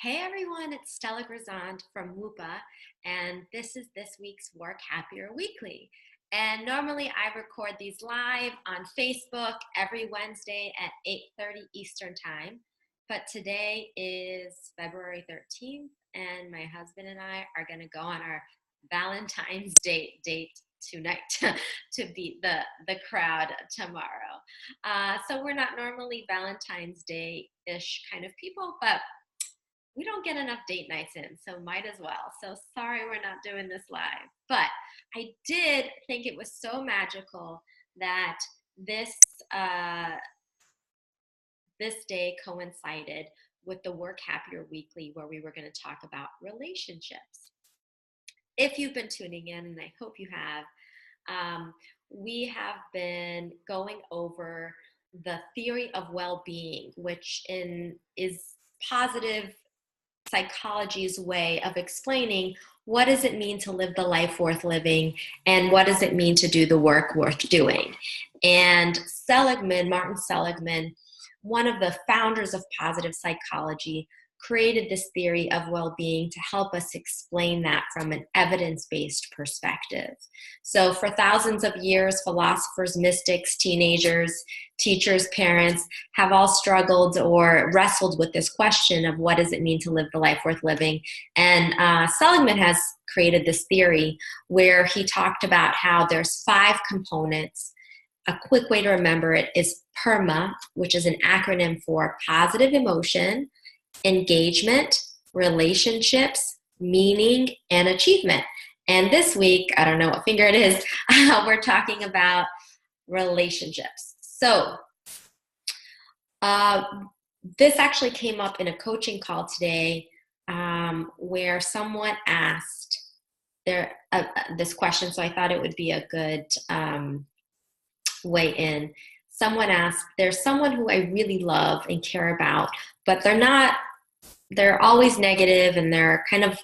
Hey everyone, it's Stella Grizont from WUPA, and this is this week's Work Happier Weekly. And normally I record these live on Facebook every Wednesday at 8:30 Eastern Time. But today is February 13th, and my husband and I are going to go on our Valentine's date tonight to beat the crowd tomorrow. So we're not normally Valentine's Day-ish kind of people, but we don't get enough date nights in, so might as well. So sorry we're not doing this live. But I did think it was so magical that this uh, this day coincided with the Work Happier Weekly, where we were going to talk about relationships. If you've been tuning in, and I hope you have, we have been going over the theory of well-being, which is positive psychology's way of explaining what does it mean to live the life worth living and what does it mean to do the work worth doing. And Martin Seligman, one of the founders of positive psychology, created this theory of well-being to help us explain that from an evidence-based perspective. So for thousands of years, philosophers, mystics, teenagers, teachers, parents have all struggled or wrestled with this question of what does it mean to live the life worth living. And Seligman has created this theory where he talked about how there's 5 components. A quick way to remember it is PERMA, which is an acronym for positive emotion, engagement, relationships, meaning, and achievement. And this week, I don't know what finger it is, we're talking about relationships. So this actually came up in a coaching call today where someone asked this question, so I thought it would be a good way in. Someone asked, there's someone who I really love and care about, but they're always negative and they're kind of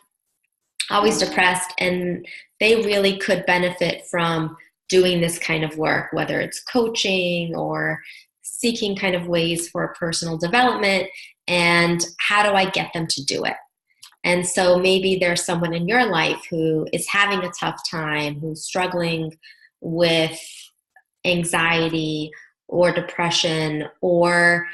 always depressed, and they really could benefit from doing this kind of work, whether it's coaching or seeking kind of ways for personal development, and how do I get them to do it? And so maybe there's someone in your life who is having a tough time, who's struggling with anxiety or depression, or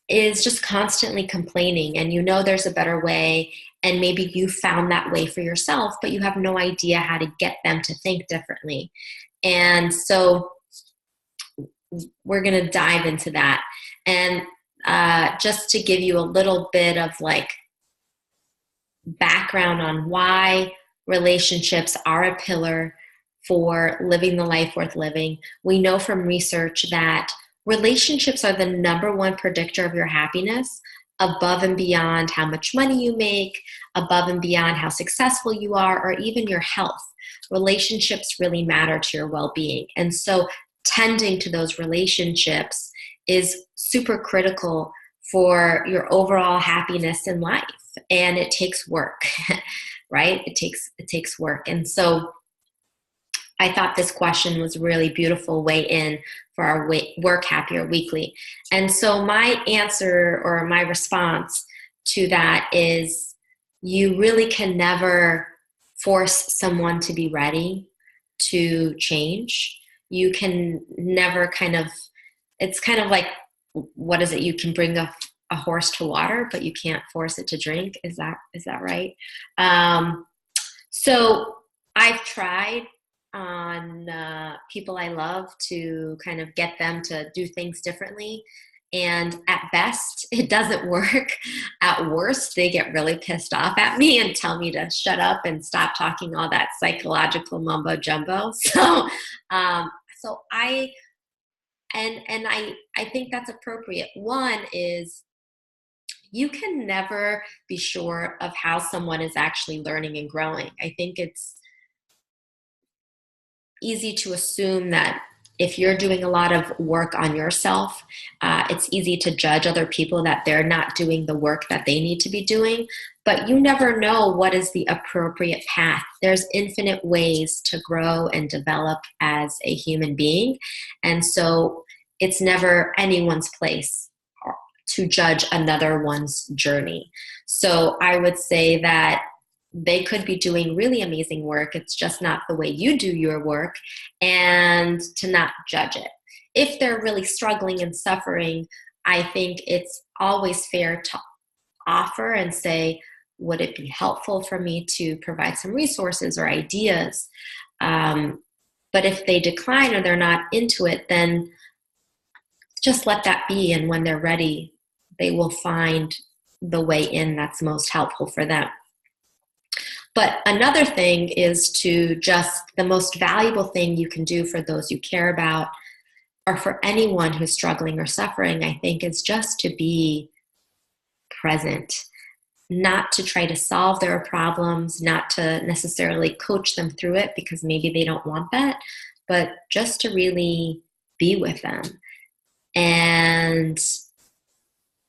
is just constantly complaining, and you know there's a better way, and maybe you found that way for yourself, but you have no idea how to get them to think differently. And so we're going to dive into that. And just to give you a little bit of like background on why relationships are a pillar for living the life worth living, we know from research that relationships are the #1 predictor of your happiness, above and beyond how much money you make, above and beyond how successful you are, or even your health. Relationships really matter to your well-being. And so tending to those relationships is super critical for your overall happiness in life. And it takes work, right? It takes work. And so I thought this question was a really beautiful way in for our Work Happier Weekly. And so my answer or my response to that is you really can never force someone to be ready to change. You can never it's kind of like, what is it? You can bring a horse to water, but you can't force it to drink. Is that right? So I've tried on people I love to kind of get them to do things differently. And at best, it doesn't work. At worst, they get really pissed off at me and tell me to shut up and stop talking all that psychological mumbo jumbo. So I think that's appropriate. One is you can never be sure of how someone is actually learning and growing. I think it's easy to assume that if you're doing a lot of work on yourself, it's easy to judge other people that they're not doing the work that they need to be doing. But you never know what is the appropriate path. There's infinite ways to grow and develop as a human being. And so it's never anyone's place to judge another one's journey. So I would say that they could be doing really amazing work. It's just not the way you do your work, and to not judge it. If they're really struggling and suffering, I think it's always fair to offer and say, would it be helpful for me to provide some resources or ideas? But if they decline or they're not into it, then just let that be. And when they're ready, they will find the way in that's most helpful for them. But another thing is to just, the most valuable thing you can do for those you care about, or for anyone who's struggling or suffering, I think, is just to be present. Not to try to solve their problems, not to necessarily coach them through it because maybe they don't want that, but just to really be with them and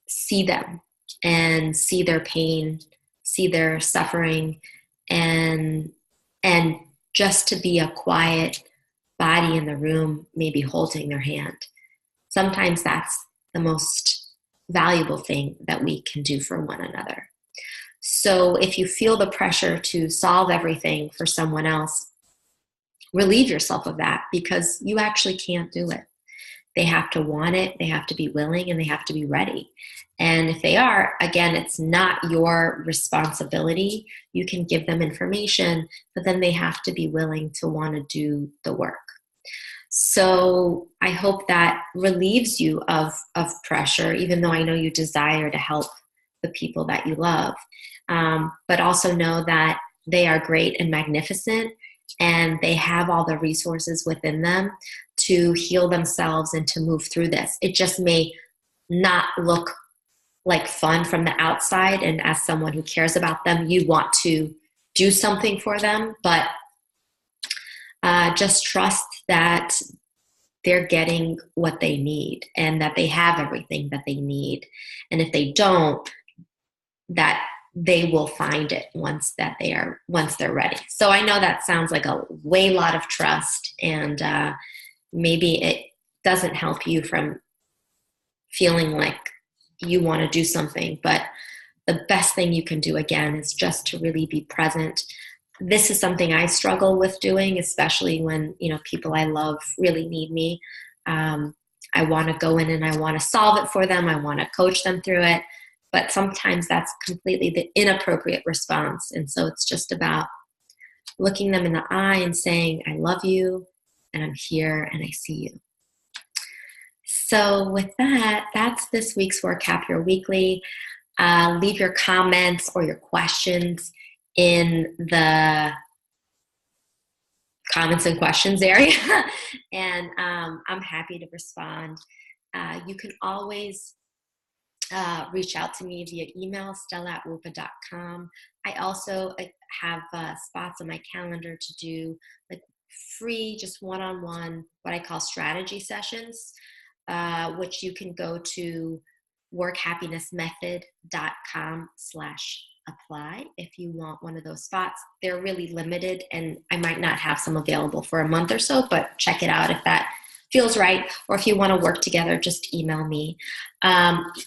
see them and see their pain, see their suffering, and just to be a quiet body in the room, maybe holding their hand. Sometimes that's the most valuable thing that we can do for one another. So if you feel the pressure to solve everything for someone else, relieve yourself of that, because you actually can't do it. They have to want it, they have to be willing, and they have to be ready. And if they are, again, it's not your responsibility. You can give them information, but then they have to be willing to want to do the work. So I hope that relieves you of pressure, even though I know you desire to help the people that you love. But also know that they are great and magnificent, and they have all the resources within them to heal themselves and to move through this. It just may not look like fun from the outside, and as someone who cares about them, you want to do something for them, but just trust that they're getting what they need and that they have everything that they need. And if they don't, that they will find it once they're ready. So I know that sounds like a lot of trust, and maybe it doesn't help you from feeling like you want to do something, but the best thing you can do, again, is just to really be present. This is something I struggle with doing, especially when, people I love really need me. I want to go in and I want to solve it for them. I want to coach them through it. But sometimes that's completely the inappropriate response. And so it's just about looking them in the eye and saying, I love you, and I'm here, and I see you. So with that, that's this week's Work Happier Weekly. Leave your comments or your questions in the comments and questions area, and I'm happy to respond. You can always reach out to me via email, stella@whoopa.com. I also have spots on my calendar to do free, just one-on-one, what I call strategy sessions, which you can go to workhappinessmethod.com/apply if you want one of those spots. They're really limited, and I might not have some available for a month or so, but check it out if that feels right, or if you want to work together, just email me.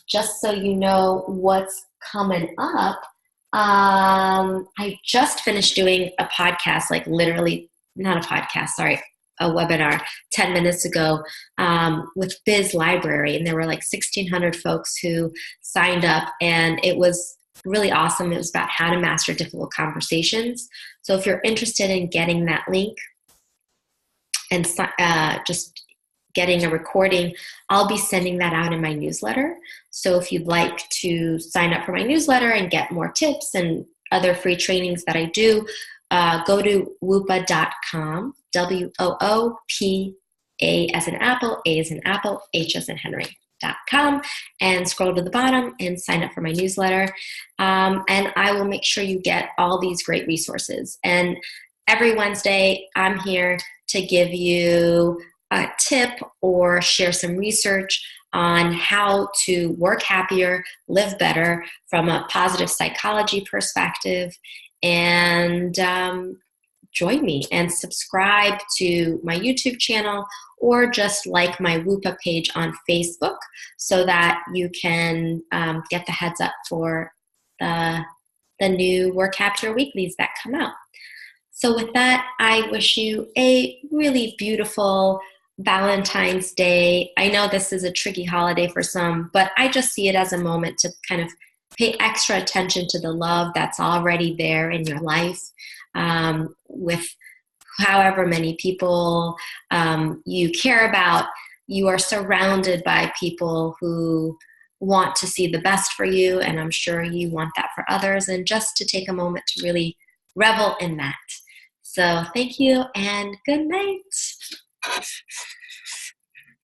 Just so you know what's coming up, I just finished doing a podcast, a webinar 10 minutes ago with Biz Library, and there were 1,600 folks who signed up, and it was really awesome. It was about how to master difficult conversations. So if you're interested in getting that link and just getting a recording, I'll be sending that out in my newsletter. So if you'd like to sign up for my newsletter and get more tips and other free trainings that I do, go to whoopa.com, WOOPA as in apple, A as in apple, H as in Henry.com, and scroll to the bottom and sign up for my newsletter. And I will make sure you get all these great resources. And every Wednesday, I'm here to give you a tip or share some research on how to work happier, live better from a positive psychology perspective, and join me and subscribe to my YouTube channel, or just like my WUPA page on Facebook, so that you can get the heads up for the new Work Happier Weeklies that come out. So with that, I wish you a really beautiful Valentine's Day. I know this is a tricky holiday for some, but I just see it as a moment to kind of pay extra attention to the love that's already there in your life, with however many people you care about. You are surrounded by people who want to see the best for you, and I'm sure you want that for others, and just to take a moment to really revel in that. So thank you and good night.